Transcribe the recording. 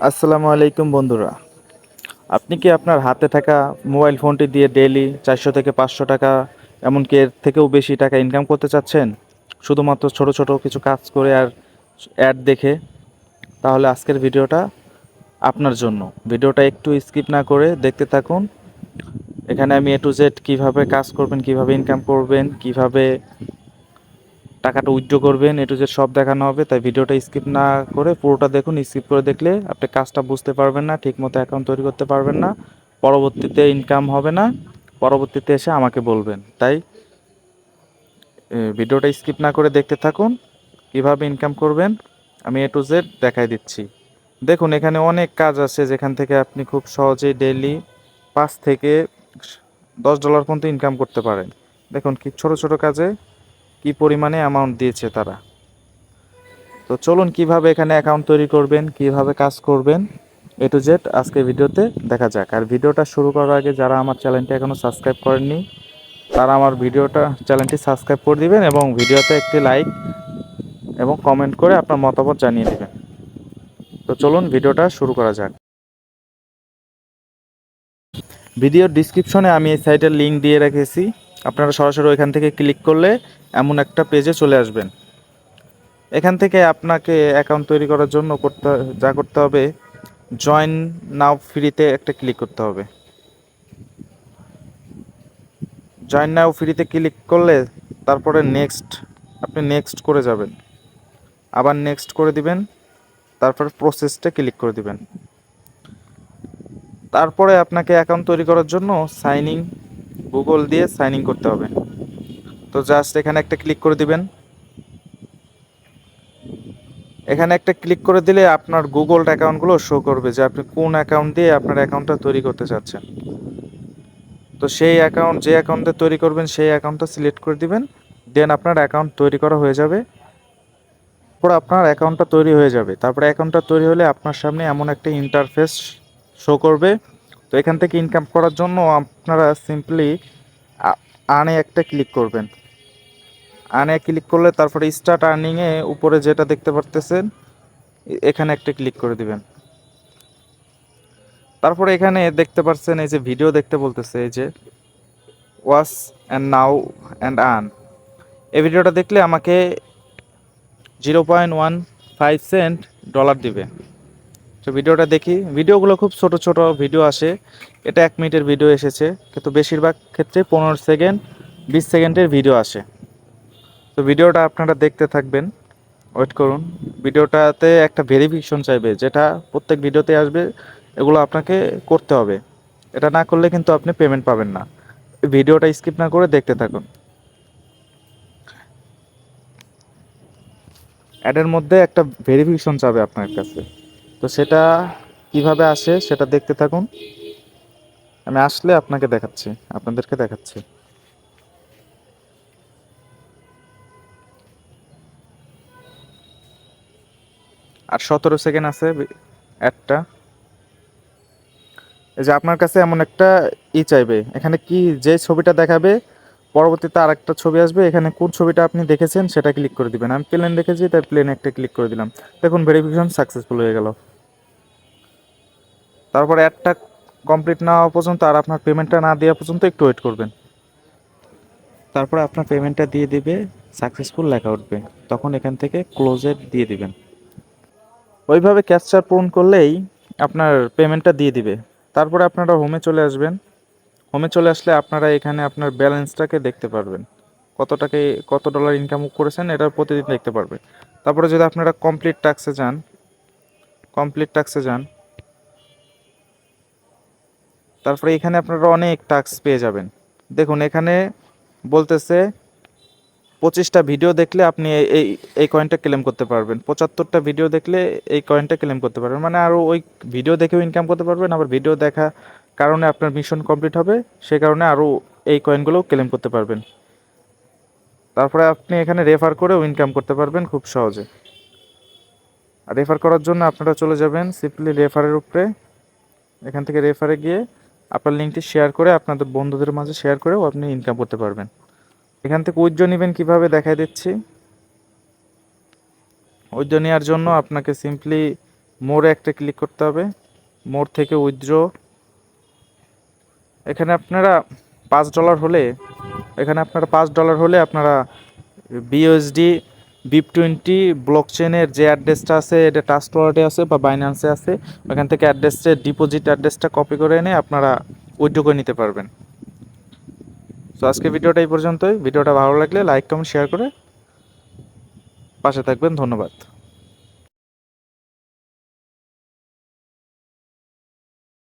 আসসালামু আলাইকুম বন্ধুরা। আপনি কি আপনার হাতে থাকা মোবাইল ফোনটি দিয়ে ডেইলি 400 থেকে 500 টাকা, এমনকি এর থেকেও বেশি টাকা ইনকাম করতে চাচ্ছেন, শুধুমাত্র ছোট ছোট কিছু কাজ করে আর অ্যাড দেখে? তাহলে আজকের ভিডিওটা আপনার জন্য। ভিডিওটা একটু স্কিপ না করে দেখতে থাকুন। এখানে আমি A to Z কীভাবে কাজ করবেন, কিভাবে ইনকাম করবেন, কিভাবে টাকাটা উইথড্র করবেন, A to Z সব দেখানো হবে। তাই ভিডিওটা স্কিপ না করে পুরোটা দেখুন। স্কিপ করে দেখলে আপনি কাজটা বুঝতে পারবেন না, ঠিকমতো অ্যাকাউন্ট তৈরি করতে পারবেন না, পরবর্তীতে ইনকাম হবে না, পরবর্তীতে এসে আমাকে বলবেন। তাই ভিডিওটা স্কিপ না করে দেখতে থাকুন। কিভাবে ইনকাম করবেন আমি A to Z দেখাই দিচ্ছি। দেখুন, এখানে অনেক কাজ আছে যেখান থেকে আপনি খুব সহজেই ডেইলি $5 থেকে $10 পর্যন্ত ইনকাম করতে পারেন। দেখুন কি ছোট ছোট কাজে কি পরিমাণে অ্যামাউন্ট দিয়েছে তারা। তো চলুন কিভাবে এখানে অ্যাকাউন্ট তৈরি করবেন, কিভাবে কাজ করবেন, A to Z আজকে ভিডিওতে দেখা যাক। আর ভিডিওটা শুরু করার আগে যারা আমার চ্যানেলটি এখনও সাবস্ক্রাইব করেননি, তারা আমার চ্যানেলটি সাবস্ক্রাইব করে দিবেন এবং ভিডিওতে একটি লাইক এবং কমেন্ট করে আপনার মতামত জানিয়ে দেবেন। তো চলুন ভিডিওটা শুরু করা যাক। ভিডিওর ডিসক্রিপশনে আমি এই সাইটের লিঙ্ক দিয়ে রেখেছি। আপনারা সরাসরি ওইখান থেকে ক্লিক করলে এমন একটা পেজে চলে আসবেন। এখান থেকে আপনাকে অ্যাকাউন্ট তৈরি করার জন্য করতে হবে, জয়েন নাও ফ্রিতে একটা ক্লিক করতে হবে। জয়েন নাও ফ্রিতে ক্লিক করলে তারপরে আপনি নেক্সট করে যাবেন, আবার নেক্সট করে দিবেন, তারপর প্রসেসটা ক্লিক করে দিবেন। তারপরে আপনাকে অ্যাকাউন্ট তৈরি করার জন্য গুগল দিয়ে সাইন ইন করতে হবে। তো জাস্ট এখানে একটা ক্লিক করে দিবেন। এখানে একটা ক্লিক করে দিলে আপনার গুগল অ্যাকাউন্টগুলো শো করবে যে আপনি কোন অ্যাকাউন্ট দিয়ে আপনার অ্যাকাউন্টটা তৈরি করতে চাচ্ছেন। তো যে অ্যাকাউন্টে তৈরি করবেন সেই অ্যাকাউন্টটা সিলেক্ট করে দিবেন। দেন আপনার অ্যাকাউন্ট তৈরি করা হয়ে যাবে। আপনার অ্যাকাউন্টটা তৈরি হয়ে যাবে। তারপরে অ্যাকাউন্টটা তৈরি হলে আপনার সামনে এমন একটা ইন্টারফেস শো করবে। তো এখান থেকে ইনকাম করার জন্য আপনারা সিম্পলি আর্নে একটা ক্লিক করবেন। আর্নে ক্লিক করলে তারপরে স্টার্ট আর্নিংয়ে উপরে যেটা দেখতে পারতেছেন এখানে একটা ক্লিক করে দিবেন। তারপরে এখানে দেখতে পাচ্ছেন এই যে ভিডিও দেখতে বলতেছে, এই যে watch and now and earn. এই ভিডিওটা দেখলে আমাকে 0.15 ডলার দিবে। তো ভিডিওটা দেখি। ভিডিওগুলো খুব ছোট ছোট ভিডিও আসে। এটা 1 মিনিটের ভিডিও এসেছে, কিন্তু বেশিরভাগ ক্ষেত্রে 15 সেকেন্ড 20 সেকেন্ডের ভিডিও আসে। তো ভিডিওটা আপনারা দেখতে থাকবেন, ওয়েট করুন। ভিডিওটাতে একটা ভেরিফিকেশন চাইবে, যেটা প্রত্যেক ভিডিওতে আসবে। এগুলো আপনাকে করতে হবে। এটা না করলে কিন্তু আপনি পেমেন্ট পাবেন না। ভিডিওটা স্কিপ না করে দেখতে থাকুন। অ্যাডের মধ্যে একটা ভেরিফিকেশন চাবে আপনার কাছে। তো সেটা কিভাবে আসে সেটা দেখতে থাকুন। আমি আসলে আপনাদেরকে দেখাচ্ছি। আর 17 সেকেন্ড আছে অ্যাডটা। এই যে আপনার কাছে এমন একটা চাইবে, এখানে কি যে ছবিটা দেখাবে পরবর্তীতে আরেকটা ছবি আসবে। এখানে কোন ছবিটা আপনি দেখেছেন সেটা ক্লিক করে দিবেন। আমি প্লেন দেখেছি তাই প্লেনে একটা ক্লিক করে দিলাম। দেখুন ভেরিফিকেশন সাকসেসফুল হয়ে গেল। তারপর অ্যাডটা কমপ্লিট না হওয়া পর্যন্ত আর আপনার পেমেন্টটা না দেওয়া পর্যন্ত একটু ওয়েট করবেন। তারপরে আপনার পেমেন্টটা দিয়ে দিবে, সাকসেসফুল লেখা উঠবে। তখন এখান থেকে ক্লোজে দিয়ে দিবেন। ওইভাবে ক্যাপচার পূরণ করলেই আপনার পেমেন্টটা দিয়ে দিবে। তারপরে আপনারা হোমে চলে আসবেন। হোমে চলে আসলে আপনারা এখানে আপনার ব্যালেন্সটাকে দেখতে পারবেন, কত ডলার ইনকাম করেছেন এটা প্রতিদিন দেখতে পারবে। তারপরে যদি আপনারা কমপ্লিট টাস্কে যান, তারপরে এখানে আপনারা অনেক টাস্ক পেয়ে যাবেন। দেখুন এখানে বলতেছে 25টা ভিডিও দেখলে আপনি এই এই কয়েনটা ক্লেম করতে পারবেন। 75টা ভিডিও দেখলে এই কয়েনটা ক্লেম করতে পারবেন। মানে আরও ওই ভিডিও দেখেও ইনকাম করতে পারবেন। আবার ভিডিও দেখা কারণে আপনার মিশন কমপ্লিট হবে, সে কারণে আরও এই কয়েনগুলোও ক্লেম করতে পারবেন। তারপরে আপনি এখানে রেফার করেও ইনকাম করতে পারবেন খুব সহজে। আর রেফার করার জন্য আপনারা চলে যাবেন সিম্পলি রেফারের উপরে। এখান থেকে রেফারে গিয়ে আপনার লিঙ্কটি শেয়ার করে আপনাদের বন্ধুদের মাঝে শেয়ার করেও আপনি ইনকাম করতে পারবেন। এখান থেকে উইথড্র নেবেন কীভাবে দেখাই দিচ্ছি। উইথড্র নেওয়ার জন্য আপনাকে সিম্পলি মোরে একটা ক্লিক করতে হবে। মোর থেকে উইথড্র, এখানে আপনারা $5 হলে, আপনারা বিইউএসডি BIP20 ব্লক চেনের যে অ্যাড্রেসটা আছে, এটা ট্রাস্ট ওয়ালেটে আছে বা বাইন্যান্সে আছে, ওখান থেকে ডিপোজিট অ্যাড্রেসটা কপি করে এনে আপনারা উইথড্র করে নিতে পারবেন। তো আজকে ভিডিওটা এই পর্যন্তই। ভিডিওটা ভালো লাগলে লাইক কমেন্ট শেয়ার করে পাশে থাকবেন। ধন্যবাদ।